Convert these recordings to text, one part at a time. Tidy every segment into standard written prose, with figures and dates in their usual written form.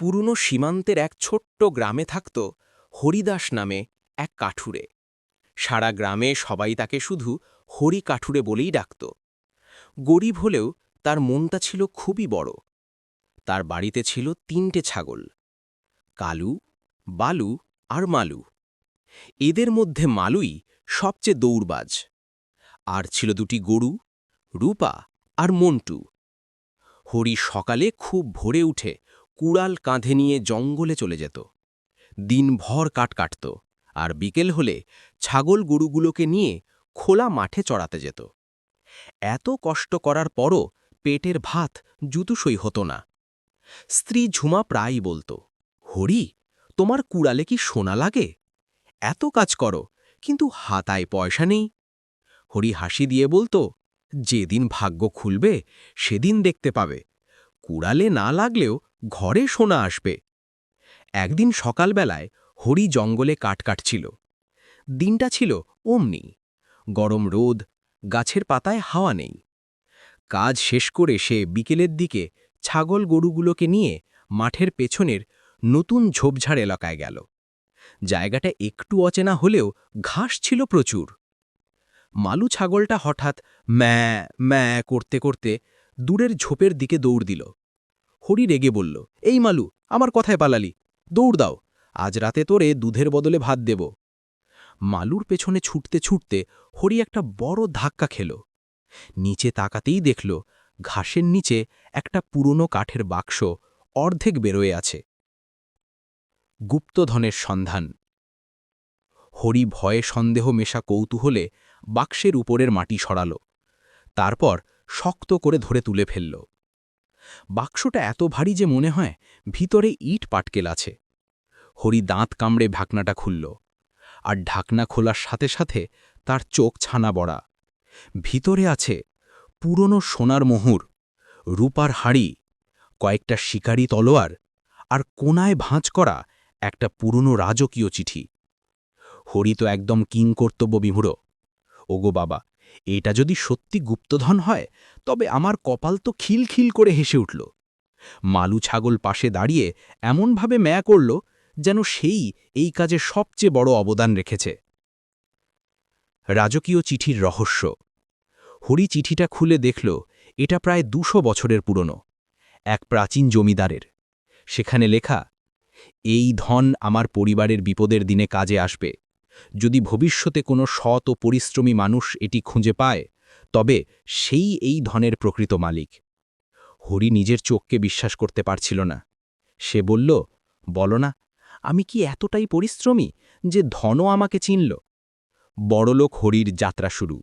পুরনো সীমান্তের এক ছোট্ট গ্রামে থাকত হরিদাস নামে এক কাঠুরে। সারা গ্রামে সবাই তাকে শুধু হরি কাঠুরে বলেই ডাকত। গরিব হলেও তার মনটা ছিল খুবই বড়। তার বাড়িতে ছিল ৩টে ছাগল, কালু, বালু আর মালু। এদের মধ্যে মালুই সবচেয়ে দৌড়বাজ। আর ছিল ২টি গরু, রূপা আর মন্টু। হরি সকালে খুব ভোরে উঠে কুড়াল কাঁধে নিয়ে জঙ্গলে চলে যেত। দিনভর কাঠ কাটত, আর বিকেল হলে ছাগল গরুগুলোকে নিয়ে খোলা মাঠে চড়াতে যেত। এত কষ্ট করার পরও পেটের ভাত জুতুসই হতো না। স্ত্রী ঝুমা প্রায়ই বলত, হরি, তোমার কুড়ালে কি সোনা লাগে? এত কাজ করো, কিন্তু হাতায় পয়সা নেই। হরি হাসি দিয়ে বলত, যেদিন ভাগ্য খুলবে সেদিন দেখতে পাবে। কুড়ালে না লাগলেও ঘরে সোনা আসবে। একদিন সকালবেলায় হরি জঙ্গলে কাঠ কাটছিল। দিনটা ছিল অমনি, গরম রোদ, গাছের পাতায় হাওয়া নেই। কাজ শেষ করে সে বিকেলের দিকে ছাগল গরুগুলোকে নিয়ে মাঠের পেছনের নতুন ঝোপঝাড় এলাকায় গেল। জায়গাটা একটু অচেনা হলেও ঘাস ছিল প্রচুর। মালু ছাগলটা হঠাৎ ম্যাঁ ম্যাঁ করতে করতে দূরের ঝোপের দিকে দৌড় দিল। হরি রেগে বলল, এই মালু, আমার কথায় পালালি, দৌড় দাও, আজ রাতে তোরে দুধের বদলে ভাত দেব। মালুর পেছনে ছুটতে ছুটতে হরি একটা বড় ধাক্কা খেল। নিচে তাকাতেই দেখল ঘাসের নিচে একটা পুরনো কাঠের বাক্স অর্ধেক বেরোয়ে আছে। গুপ্তধনের সন্ধান। হরি ভয়ে সন্দেহ মেশা কৌতূহলে বাক্সের উপরের মাটি সরাল, তারপর শক্ত করে ধরে তুলে ফেলল। বাক্সটা এত ভারী যে মনে হয় ভিতরে ইট পাটকেল আছে। হরি দাঁত কামড়ে ঢাকনাটা খুলল, আর ঢাকনা খোলার সাথে সাথে তার চোখ ছানা বড়া। ভিতরে আছে পুরনো সোনার মোহর, রূপার হাড়ি, কয়েকটা শিকারি তলোয়ার, আর কোনায় ভাঁজ করা একটা পুরনো রাজকীয় চিঠি। হরি তো একদম কিংকর্তব্য বিমূঢ়। ওগো বাবা, এটা যদি সত্যি গুপ্তধন হয় তবে আমার কপাল তো খিলখিল করে হেসে উঠল। মালু ছাগল পাশে দাঁড়িয়ে এমনভাবে ম্যাঁ করল যেন সেই এই কাজে সবচেয়ে বড় অবদান রেখেছে। রাজকীয় চিঠির রহস্য। হরি চিঠিটা খুলে দেখল এটা প্রায় ২০০ বছরের পুরনো, এক প্রাচীন জমিদারের। সেখানে লেখা, এই ধন আমার পরিবারের বিপদের দিনে কাজে আসবে। যদি ভবিষ্যতে কোনো সৎ ও পরিশ্রমী মানুষ এটি খুঁজে পায়, তবে সেই এই ধনের প্রকৃত মালিক। হরি নিজের চোখকে বিশ্বাস করতে পারছিল না। সে বলল, বলো না, আমি কি এতটাই পরিশ্রমী যে ধনও আমাকে চিনল? বড়লোক হরির যাত্রা শুরু।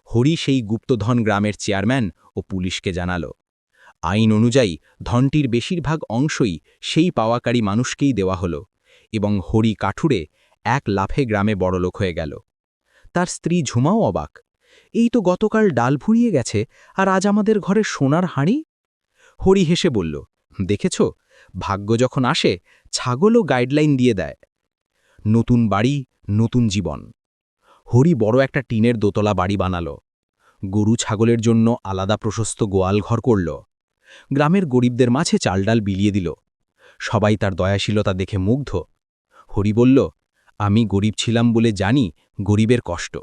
হরি সেই গুপ্তধন গ্রামের চেয়ারম্যান ও পুলিশকে জানাল। আইন অনুযায়ী ধনটির বেশিরভাগ অংশই সেই পাওয়াকারী মানুষকেই দেওয়া হল, এবং হরি কাঠুরে এক লাফে গ্রামে বড়লোক হয়ে গেল। তার স্ত্রী ঝুমাও অবাক। এই তো গতকাল ডাল ফুরিয়ে গেছে, আর আজ আমাদের ঘরে সোনার হাঁড়ি। হরি হেসে বলল, দেখেছ, ভাগ্য যখন আসে ছাগলও গাইডলাইন দিয়ে দেয়। নতুন বাড়ি, নতুন জীবন। হরি বড় একটা টিনের দোতলা বাড়ি বানাল। গরু ছাগলের জন্য আলাদা প্রশস্ত গোয়াল ঘর করল। গ্রামের গরিবদের মাঝে চাল ডাল বিলিয়ে দিল। সবাই তার দয়াশীলতা দেখে মুগ্ধ। হরি বলল, আমি গরিব ছিলাম বলে জানি গরিবের কষ্ট।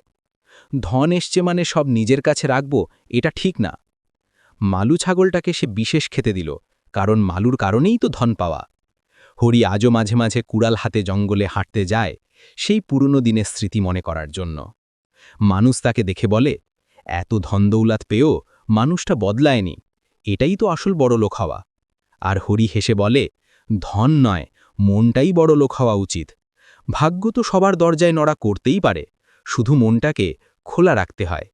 ধন এসছে মানে সব নিজের কাছে রাখব, এটা ঠিক না। মালু ছাগলটাকে সে বিশেষ খেতে দিল, কারণ মালুর কারণেই তো ধন পাওয়া। হরি আজও মাঝে মাঝে কুড়াল হাতে জঙ্গলে হাঁটতে যায়, সেই পুরনো দিনের স্মৃতি মনে করার জন্য। মানুষ তাকে দেখে বলে, এত ধনদৌলাত পেয়েও মানুষটা বদলায়নি, এটাই তো আসল বড় লোক হওয়া। আর হরি হেসে বলে, ধন নয়, মনটাই বড় লোক হওয়া উচিত। ভাগ্য তো সবার দরজায় নড়া করতেই পারে, শুধু মনটাকে খোলা রাখতে হয়।